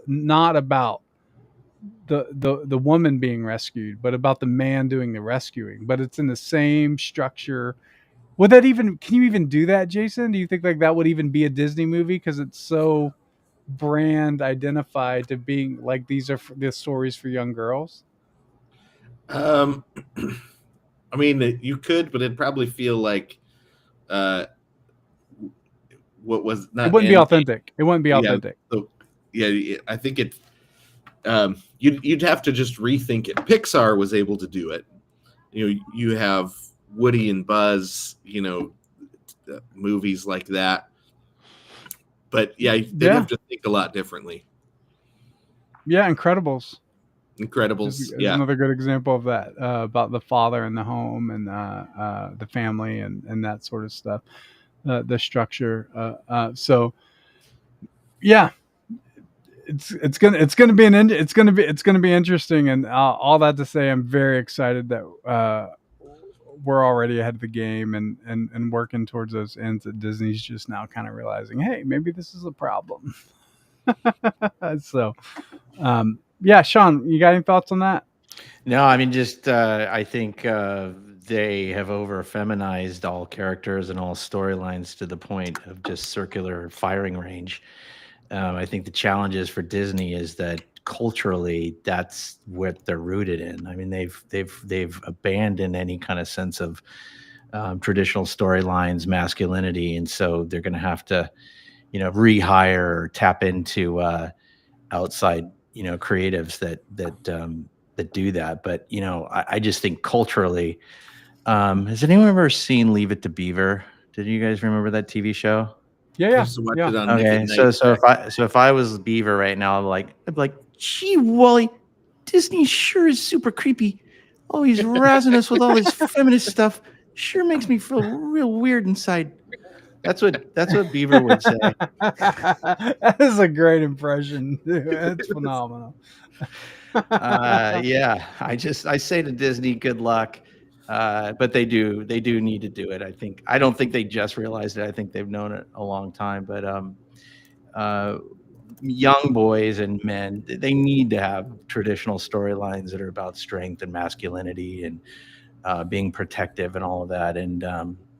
not about the woman being rescued, but about the man doing the rescuing. But it's in the same structure. Can you even do that, Jason? Do you think like that would even be a Disney movie because it's so brand identified to being like these are the stories for young girls? Um, I mean, you could, but it'd probably feel like what was not. It wouldn't be Endgame. authentic. It wouldn't be Yeah. authentic. So, yeah, I think it. You'd have to just rethink it. Pixar was able to do it. You have Woody and Buzz. Movies like that. But yeah, they'd have to think a lot differently. Yeah, Incredibles. Is another good example of that, about the father and the home and the family and that sort of stuff, the structure. So yeah, it's gonna be interesting, and all that to say, I'm very excited that we're already ahead of the game and working towards those ends. That Disney's just now kind of realizing, hey, maybe this is a problem. So, yeah, Sean, you got any thoughts on that? No, I mean, just I think they have over feminized all characters and all storylines to the point of just circular firing range. I think the challenges for Disney is that culturally, that's what they're rooted in. I mean, they've abandoned any kind of sense of traditional storylines, masculinity, and so they're going to have to, rehire or tap into outside, creatives that do that. But I just think culturally, has anyone ever seen Leave It to Beaver? Did you guys remember that TV show? Yeah. Okay, so if I was Beaver right now, I'd be like, gee, Wally, Disney sure is super creepy. Oh, he's razzing us with all this feminist stuff. Sure makes me feel real weird inside. That's what Beaver would say. That is a great impression. It's phenomenal. Yeah, I say to Disney, good luck. But they do need to do it. I don't think they just realized it. I think they've known it a long time. But young boys and men, they need to have traditional storylines that are about strength and masculinity and being protective and all of that. And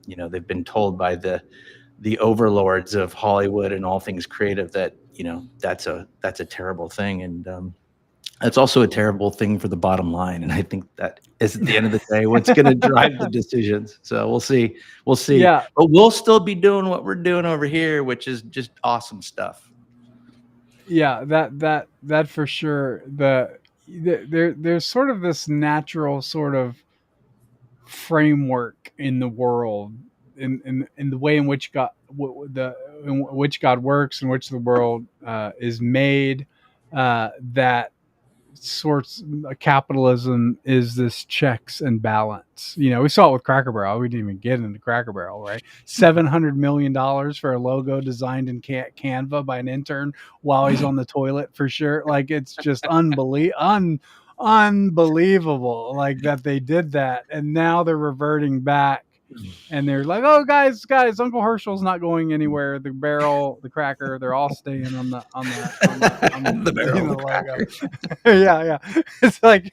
they've been told by the overlords of Hollywood and all things creative that that's a terrible thing. And it's also a terrible thing for the bottom line. And I think that is at the end of the day what's going to drive the decisions. So we'll see. Yeah. But we'll still be doing what we're doing over here, which is just awesome stuff. Yeah, that for sure. There's sort of this natural sort of framework in the world, in the way in which God works, in which the world is made, that sorts capitalism is this checks and balance. We saw it with Cracker Barrel. We didn't even get into Cracker Barrel, right? $700 million for a logo designed in Canva by an intern while he's on the toilet, for sure. Like, it's just unbelievable, like, that they did that, and now they're reverting back. And they're like, oh, guys, Uncle Herschel's not going anywhere. The barrel, the cracker, they're all staying on the the barrel, the logo. Yeah. It's like,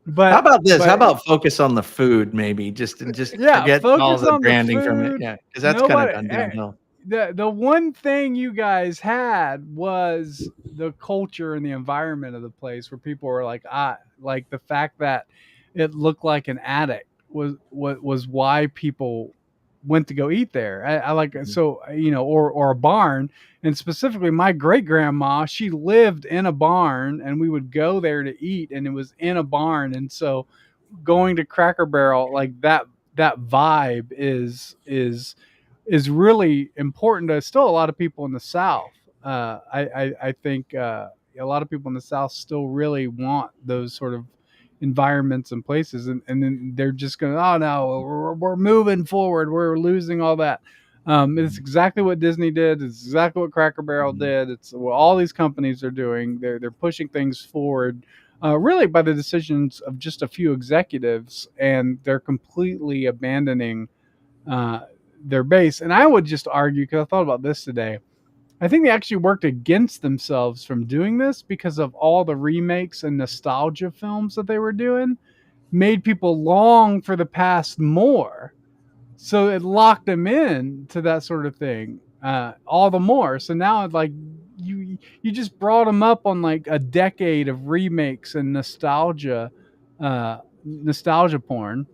But how about this? How about focus on the food, maybe? Just forget all the branding from it. Yeah, because that's kind of downhill. The one thing you guys had was the culture and the environment of the place, where people were like, like the fact that it looked like an attic was why people went to go eat there. I like, so, or a barn. And specifically, my great grandma, she lived in a barn, and we would go there to eat, and it was in a barn. And so going to Cracker Barrel, like that vibe is really important to still a lot of people in the South. I think a lot of people in the South still really want those sort of environments and places, and then they're just going, oh no, we're moving forward, we're losing all that. It's exactly what Disney did. It's exactly what Cracker Barrel did. It's what all these companies are doing. They're pushing things forward, really by the decisions of just a few executives, and they're completely abandoning their base. And I would just argue, because I thought about this today, I think they actually worked against themselves from doing this, because of all the remakes and nostalgia films that they were doing, made people long for the past more. So it locked them in to that sort of thing all the more. So now, like, you just brought them up on like a decade of remakes and nostalgia porn,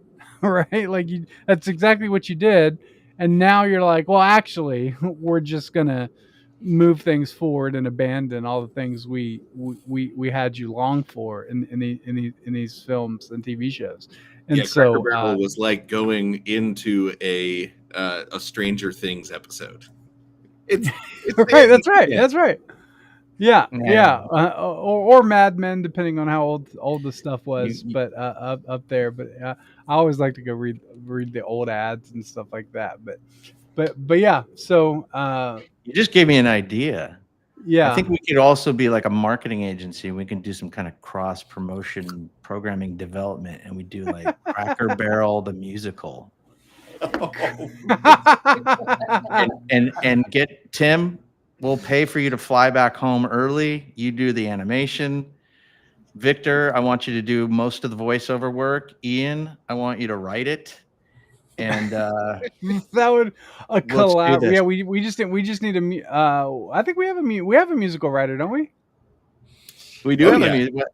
right? Like that's exactly what you did. And now you're like, well, actually, we're just gonna move things forward and abandon all the things we had you long for in these films and TV shows. And Yeah, Cracker so Barrel was like going into a Stranger Things episode. It's right. That's right. That's right. Yeah, or Mad Men, depending on how old the stuff was. But up there. But I always like to go read the old ads and stuff like that. But yeah. So you just gave me an idea. Yeah, I think we could also be like a marketing agency. We can do some kind of cross promotion programming development, and we do like Cracker Barrel the musical. and get Tim. We'll pay for you to fly back home early. You do the animation. Victor, I want you to do most of the voiceover work. Ian, I want you to write it. And that would a collab. Yeah, we just need a. I think we have a musical writer, don't we? We do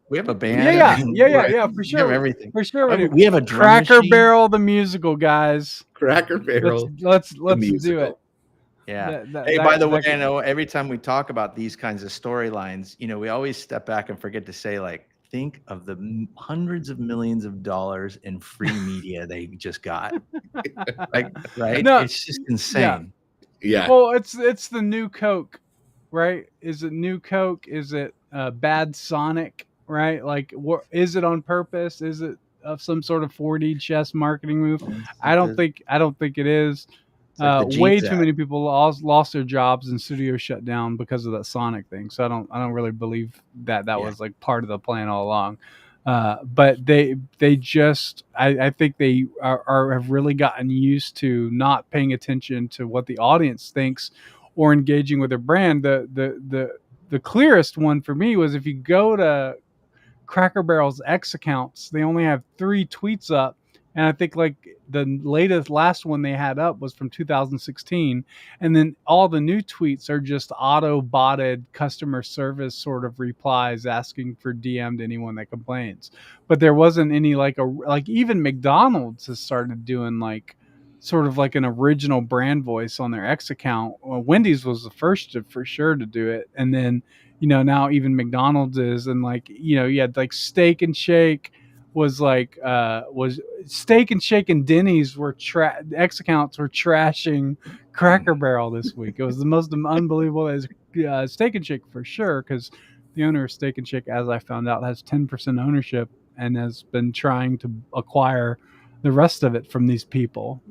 we have a band. Yeah, for sure. We have everything. For sure we do. We have a drum Cracker machine. Barrel the musical, guys. Cracker Barrel. Let's do it. Yeah. By the way, I know every time we talk about these kinds of storylines, we always step back and forget to say, like, think of the hundreds of millions of dollars in free media they just got. Right? No, it's just insane. Yeah. Well, it's the new Coke, right? Is it new Coke? Is it bad Sonic? Right? Like, is it on purpose? Is it some sort of 4D chess marketing move? I don't think it is. Like way too many people lost their jobs and studios shut down because of that Sonic thing. So I don't really believe that was like part of the plan all along. But they just I think they have really gotten used to not paying attention to what the audience thinks or engaging with their brand. The clearest one for me was if you go to Cracker Barrel's X accounts, they only have 3 tweets up. And I think like the last one they had up was from 2016. And then all the new tweets are just auto-botted customer service sort of replies asking for DM to anyone that complains. But there wasn't any like even McDonald's has started doing like sort of like an original brand voice on their X account. Well, Wendy's was the first for sure to do it. And then, now even McDonald's is, and like, you had like Steak and Shake was like was Steak and Shake and Denny's were X accounts were trashing Cracker Barrel this week. It was the most unbelievable. As Steak and Shake for sure, because the owner of Steak and Shake, as I found out, has 10% ownership and has been trying to acquire the rest of it from these people.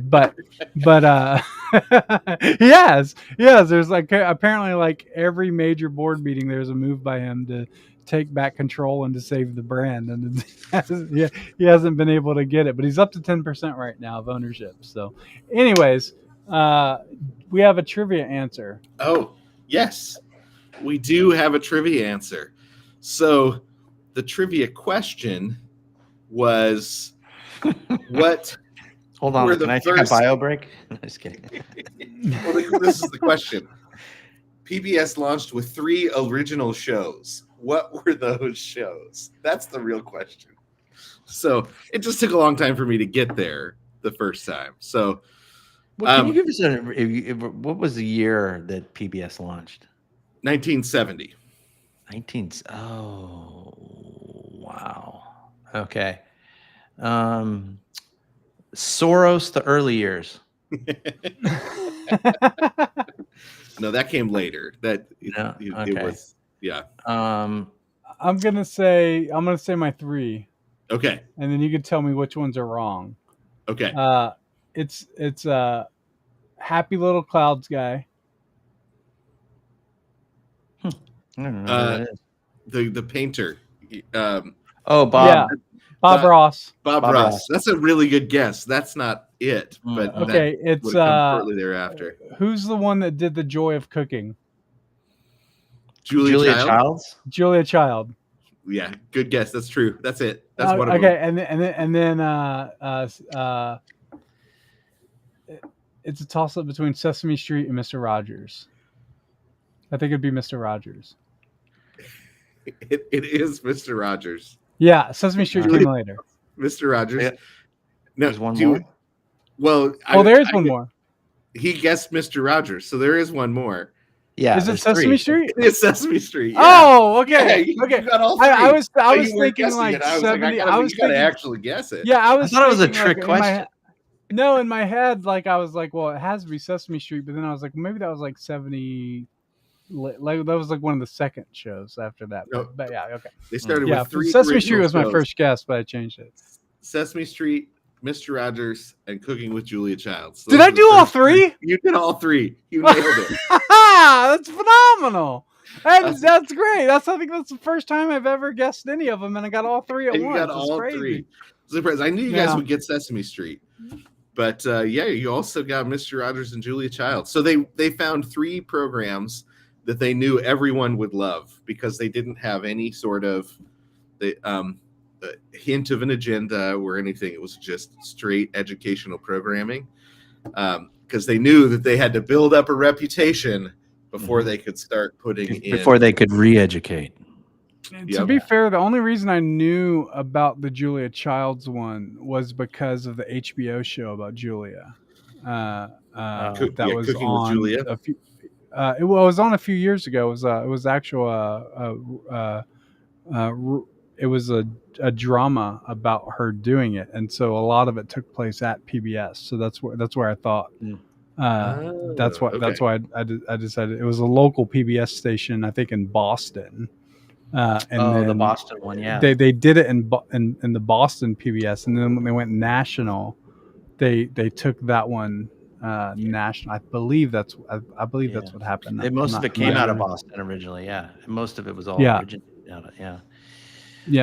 But yes, there's like apparently like every major board meeting, there's a move by him to take back control and to save the brand, and he hasn't been able to get it, but he's up to 10% right now of ownership. So anyways, we have a trivia answer. Oh yes, we do have a trivia answer. So the trivia question was what hold on, can I take a bio break? Just kidding. Well, this is the question. PBS launched with 3 original shows. What were those shows? That's the real question. So it just took a long time for me to get there the first time. So can you give us what was the year that PBS launched? 1970. Oh, wow. Okay. Soros, the early years. No, that came later. It was. Yeah. I'm gonna say my 3. Okay. And then you can tell me which ones are wrong. Okay. It's Happy Little Clouds guy. I don't know who that is. The painter. Bob. Yeah. Bob Ross. Bob Ross. That's a really good guess. That's not it, but okay, it's shortly thereafter. Who's the one that did The Joy of Cooking? Julia Childs. Julia Child. Yeah, good guess. That's true. That's it. That's one of them. Okay, and then it's a toss up between Sesame Street and Mr. Rogers. I think it'd be Mr. Rogers. It is Mr. Rogers. Yeah, Sesame Street came later. Mr. Rogers. Yeah. No, There's one more. Well, there's one more. He guessed Mr. Rogers, so there is one more. Yeah, is it Sesame Street? It's Sesame Street. Yeah. Oh, okay. Yeah, okay. You got all three. I was But you weren't thinking guessing like it. I was 70. Like, I was you gotta thinking, actually guess it. Yeah, I thought it was a thinking, trick like, question. No, in my head, like I was like, well, it has to be Sesame Street, but then I was like, maybe that was like 70. Like that was like one of the second shows after that. No, but yeah, okay. They started Yeah, with 3 Sesame Street was my shows. first guess, but I changed it. Sesame Street, Mr. Rogers, and Cooking with Julia Childs. Did I do all 3? You did all 3. You nailed it. That's phenomenal. That's great. I think that's the first time I've ever guessed any of them, and I got all 3 at And you once. got all crazy. 3. Surprise! I knew you guys would get Sesame Street, but yeah, you also got Mr. Rogers and Julia Childs. So they found 3 programs that they knew everyone would love because they didn't have any sort of hint of an agenda or anything. It was just straight educational programming because they knew that they had to build up a reputation before they could start putting in. Before they could re-educate. To be fair, the only reason I knew about the Julia Childs one was because of the HBO show about Julia. That was Cooking on with Julia. a few. It was on a few years ago. It was actual. It was a drama about her doing it, and so a lot of it took place at PBS. So that's where I thought. That's why I decided it was a local PBS station. I think in Boston. The Boston one, yeah. They did it in the Boston PBS, and then when they went national, they took that one national. I believe that's what happened. Most of it came out of Boston originally, yeah. And most of it was all originated out of, yeah.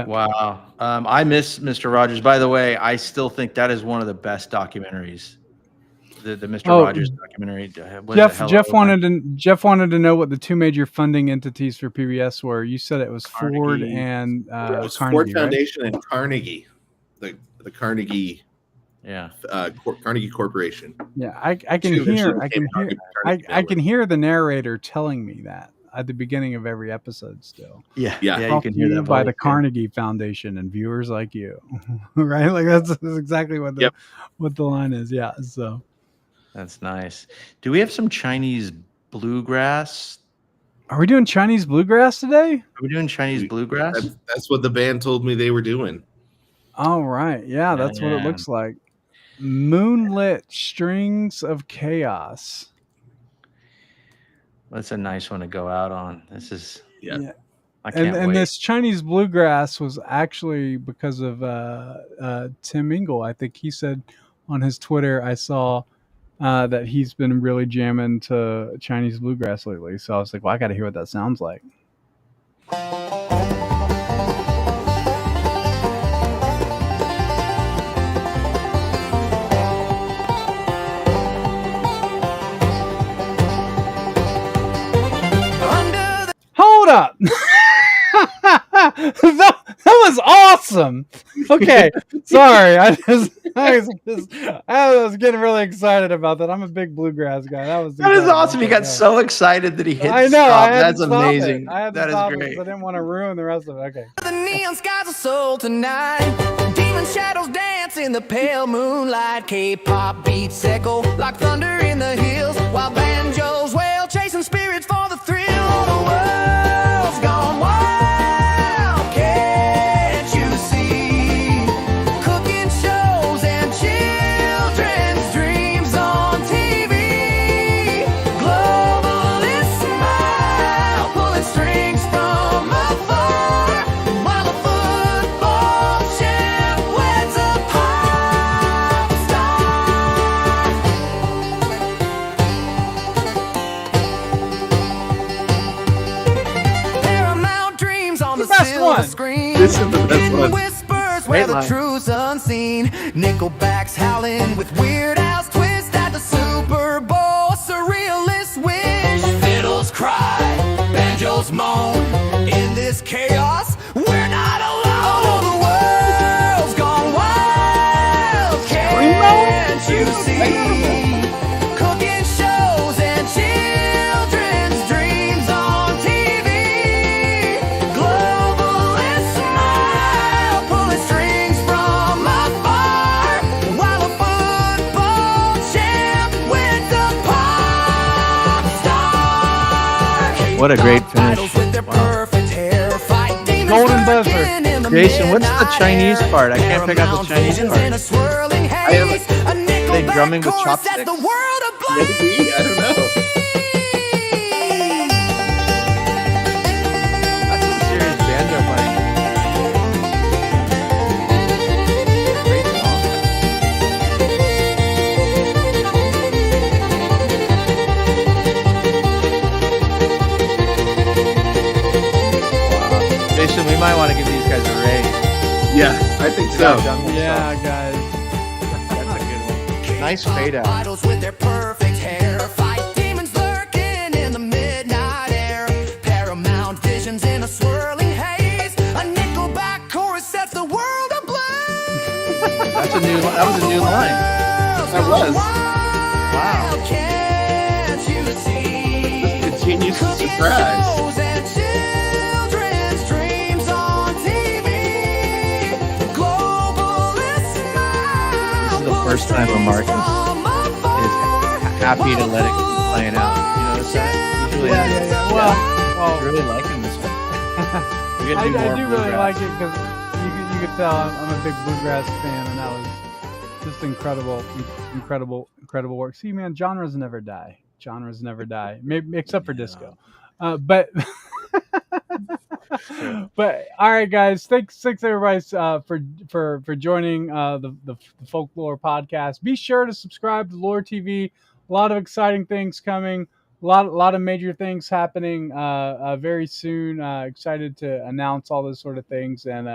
Wow. I miss Mr. Rogers. By the way, I still think that is one of the best documentaries. The Mr. Rogers documentary. Jeff wanted to know what the 2 major funding entities for PBS were. You said it was Carnegie. Ford and it was Carnegie, Ford Foundation, right? And Carnegie, the Carnegie. Carnegie Corporation. Yeah, I can hear the narrator telling me that at the beginning of every episode still. Yeah, you can hear that by the Carnegie Foundation and viewers like you. Right? Like that's exactly what the line is. Yeah, so that's nice. Do we have some Chinese bluegrass? Are we doing Chinese bluegrass today? Are we doing Chinese bluegrass? That's what the band told me they were doing. All right. Yeah, that's what it looks like. Moonlit Strings of Chaos. That's a nice one to go out on. This is I can't and wait. this Chinese bluegrass was actually because of Tim Ingle. I think he said on his Twitter, I saw that he's been really jamming to Chinese bluegrass lately. So I was like, well, I got to hear what that sounds like. Hold up. that was awesome. Okay, sorry. I was getting really excited about that. I'm a big bluegrass guy. That is awesome. He got so excited that he hit I know. stop. That's amazing. That is great. I didn't want to ruin the rest of it. Okay. The neon skies are soul tonight. Demon shadows dance in the pale moonlight. K-pop beats echo like thunder in the hills, while banjos wail, chasing spirits for the thrill. The world's gone wild, can't you see? Cooking shows and children's dreams on TV. Globalists smile, pulling strings from afar, while a football champ weds a pop star. Paramount dreams on the silver screen. This is the best one. Whispers where the line. truth's unseen. Nickelback's howling with Weird Al's twist at the Super Bowl. A surrealist wish. Fiddles cry, banjos moan. In this chaos, we're not alone. The world's gone wild. Can't you see? Cooking shows and children's dreams on What a great finish. Wow. Golden buzzer. Jason, what's the Chinese part? I can't pick out the Chinese part. I haven't. They drumming with chopsticks. Maybe, I don't know. That's some serious banjo playing. Great song. Wow. Jason, we might want to give these guys a raise. Yeah, I think so. Yeah, guys. That's a good one. Nice fade out. Idols with their perfect hair, fight demons lurking in the midnight air. Paramount visions in a swirling haze. A Nickelback chorus sets the world ablaze. That was a new line. That was. Wow. Can't you see? This continues to surprise. Shows and children's dreams on TV. Globalist This is the first time a Marcus is happy to let it keep playing out. You notice that? Usually Yeah. Well, I'm really liking this one. We're gonna do more I do really bluegrass. like it because you could tell I'm a big bluegrass fan, and that was just incredible work. See, man, genres never die. Genres never die, maybe except for disco. But but all right, guys, thanks everybody for joining the Folklore podcast. Be sure to subscribe to Lore TV. A lot of exciting things coming. A lot of major things happening very soon. Excited to announce all those sort of things, and